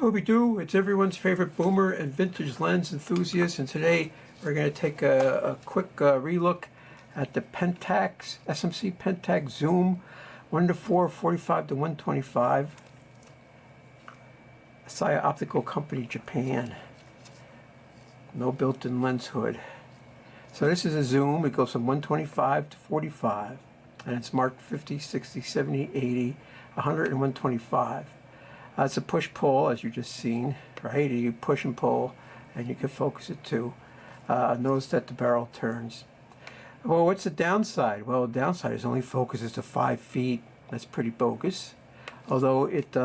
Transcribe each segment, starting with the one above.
Scooby-Doo, it's everyone's favorite boomer and vintage lens enthusiast, and today we're going to take a quick relook at the Pentax, SMC Pentax Zoom 1:4, 45 to 125. Saya Optical Company, Japan. No built-in lens hood. So this is a zoom. It goes from 125 to 45, and it's marked 50, 60, 70, 80, 100, and 125. It's a push-pull, as you just seen, right? You push and pull, and you can focus it too. Notice that the barrel turns. Well, what's the downside? Well, the downside is only focuses to 5 feet. That's pretty bogus. Although it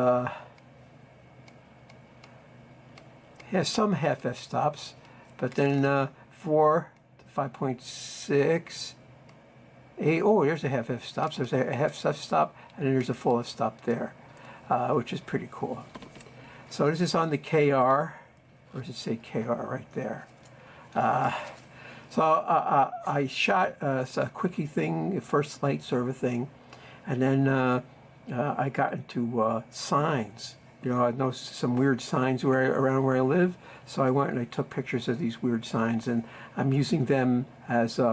has some half f-stops, but then 4 to 5.6, 8, oh, there's a half f-stop. So there's a half f-stop, and then there's a full f-stop there. Which is pretty cool. So this is on the KR, or does it say KR right there? I shot a quickie thing, a first light sort of a thing, and then I got into signs. You know, I noticed some weird signs around where I live, so I went and I took pictures of these weird signs, and I'm using them as you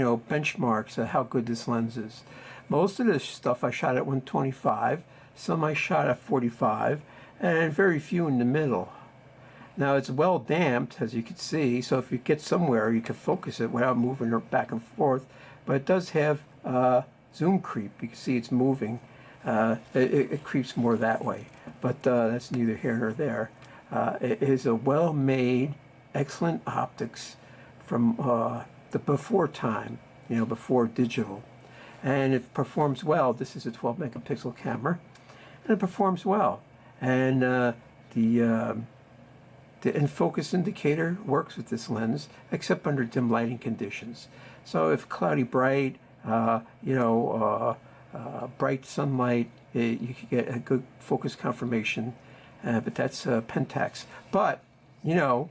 know, benchmarks of how good this lens is. Most of this stuff I shot at 125, some I shot at 45, and very few in the middle. Now it's well damped, as you can see, so if you get somewhere you can focus it without moving it back and forth, but it does have zoom creep. You can see it's moving. It creeps more that way, but that's neither here nor there. It is a well-made, excellent optics from the before time, you know, before digital. And it performs well. This is a 12 megapixel camera, and it performs well. And the in-focus indicator works with this lens, except under dim lighting conditions. So if cloudy bright, you know, bright sunlight, you can get a good focus confirmation. But that's Pentax. But you know,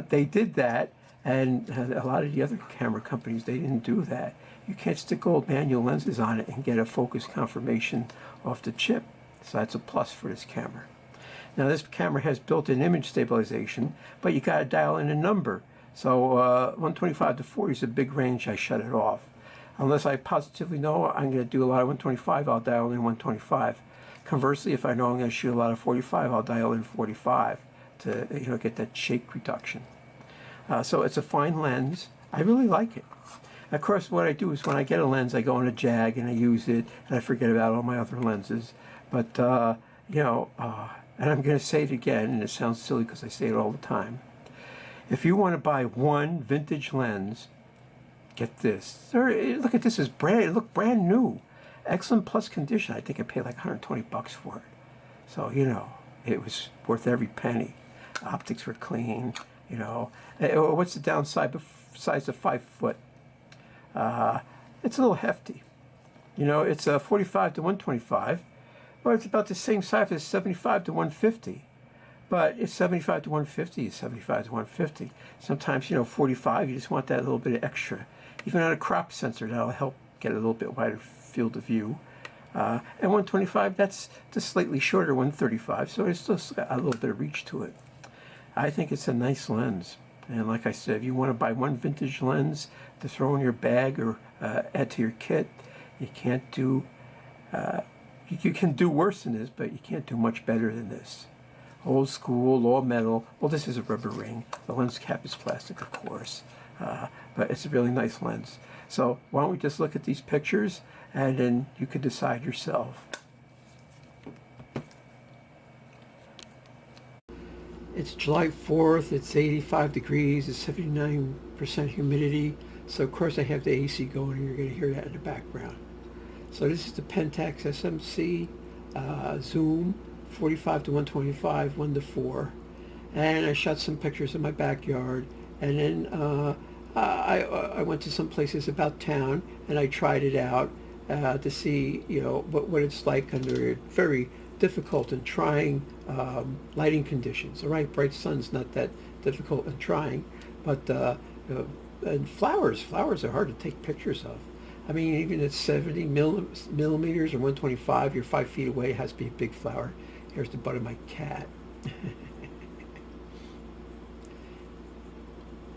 they did that, and a lot of the other camera companies, they didn't do that. You can't stick old manual lenses on it and get a focus confirmation off the chip. So that's a plus for this camera. Now this camera has built-in image stabilization, but you got to dial in a number. So 125 to 40 is a big range. I shut it off. Unless I positively know I'm going to do a lot of 125, I'll dial in 125. Conversely, if I know I'm going to shoot a lot of 45, I'll dial in 45 to, you know, get that shake reduction. So it's a fine lens. I really like it. Of course, what I do is when I get a lens, I go on a jag and I use it, and I forget about all my other lenses. But, you know, and I'm going to say it again, and it sounds silly because I say it all the time. If you want to buy one vintage lens, get this. Look at this, it looked brand new. Excellent plus condition. I think I paid like 120 bucks for it. So, you know, it was worth every penny. Optics were clean, you know. What's the downside besides the 5 foot? It's a little hefty. You know, it's 45 to 125. Well, it's about the same size as 75 to 150. But it's 75 to 150, it's 75 to 150. Sometimes, you know, 45, you just want that little bit of extra. Even on a crop sensor, that'll help get a little bit wider field of view. And 125, that's the slightly shorter 135, so it's still got a little bit of reach to it. I think it's a nice lens. And like I said, if you want to buy one vintage lens to throw in your bag or add to your kit, you can't do, you can do worse than this, but you can't do much better than this. Old school, all metal. Well, this is a rubber ring. The lens cap is plastic, of course, but it's a really nice lens. So why don't we just look at these pictures, and then you can decide yourself. It's July 4th, it's 85 degrees, it's 79% humidity, so of course I have the AC going, and you're going to hear that in the background. So this is the Pentax SMC Zoom 45 to 125, 1:4, and I shot some pictures in my backyard, and then I went to some places about town, and I tried it out to see, you know, what it's like under very difficult and trying lighting conditions. All right, bright sun's not that difficult and trying, but and flowers are hard to take pictures of. I mean, even at 70 millimeters or 125, you're 5 feet away, it has to be a big flower. Here's the butt of my cat.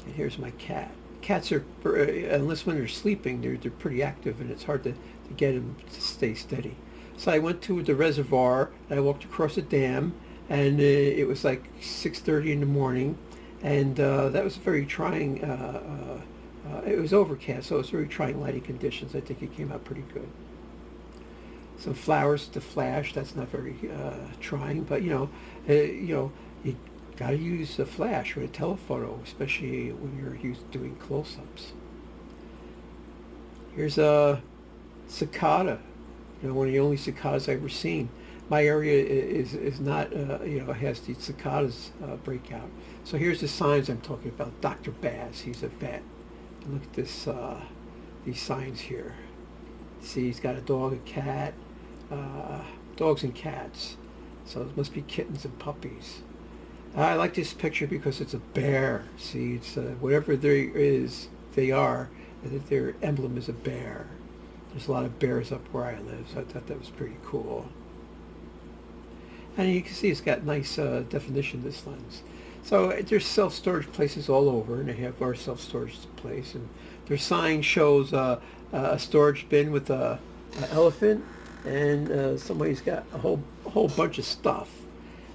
And here's my cat. Cats are, unless when they're sleeping, they're pretty active, and it's hard to get them to stay steady. So I went to the reservoir, and I walked across a dam, and it was like 6:30 in the morning, and that was very trying. It was overcast, so it was very trying lighting conditions. I think it came out pretty good. Some flowers to flash. That's not very trying, but you got to use a flash with a telephoto, especially when you're doing close-ups. Here's a cicada. One of the only cicadas I've ever seen. My area is not, has these cicadas break out. So here's the signs I'm talking about. Dr. Baz, he's a vet. And look at this, these signs here. See, he's got a dog, a cat, dogs and cats. So it must be kittens and puppies. I like this picture because it's a bear. See, it's whatever they are, their emblem is a bear. There's a lot of bears up where I live, so I thought that was pretty cool. And you can see it's got nice definition, this lens. So there's self-storage places all over, and they have our self-storage place. And their sign shows a storage bin with an elephant, and somebody's got a whole bunch of stuff.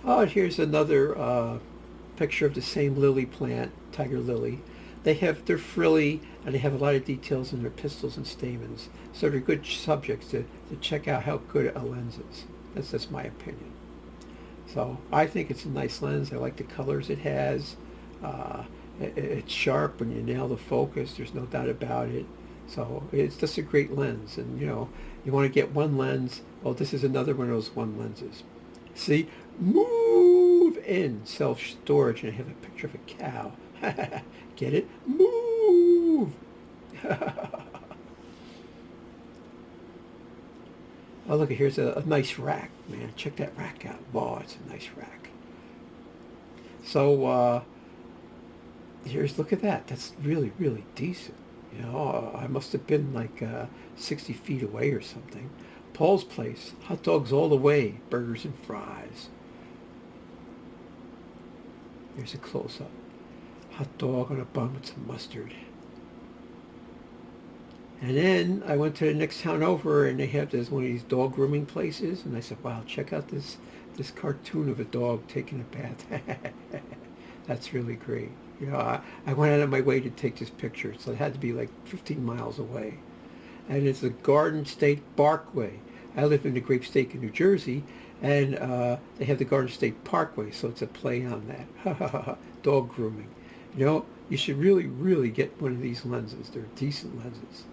Oh, and here's another picture of the same lily plant, tiger lily. They're frilly, and they have a lot of details in their pistils and stamens. So they're good subjects to check out how good a lens is. That's my opinion. So I think it's a nice lens. I like the colors it has. It's sharp when you nail the focus. There's no doubt about it. So it's just a great lens. And you want to get one lens. Well, this is another one of those one lenses. See, move in self-storage, and I have a picture of a cow. Get it? Move. Oh, look, here's a nice rack, man. Check that rack out. Wow, it's a nice rack. So look at that. That's really, really decent. I must have been like 60 feet away or something. Paul's Place, hot dogs all the way, burgers and fries. Here's a close-up. Hot dog on a bun with some mustard. And then I went to the next town over, and they have one of these dog grooming places, and I said, wow, check out this cartoon of a dog taking a bath. That's really great. I went out of my way to take this picture, so it had to be like 15 miles away. And it's the Garden State Parkway. I live in the Grape State in New Jersey, and they have the Garden State Parkway, so it's a play on that. Dog grooming. You should really, really get one of these lenses. They're decent lenses.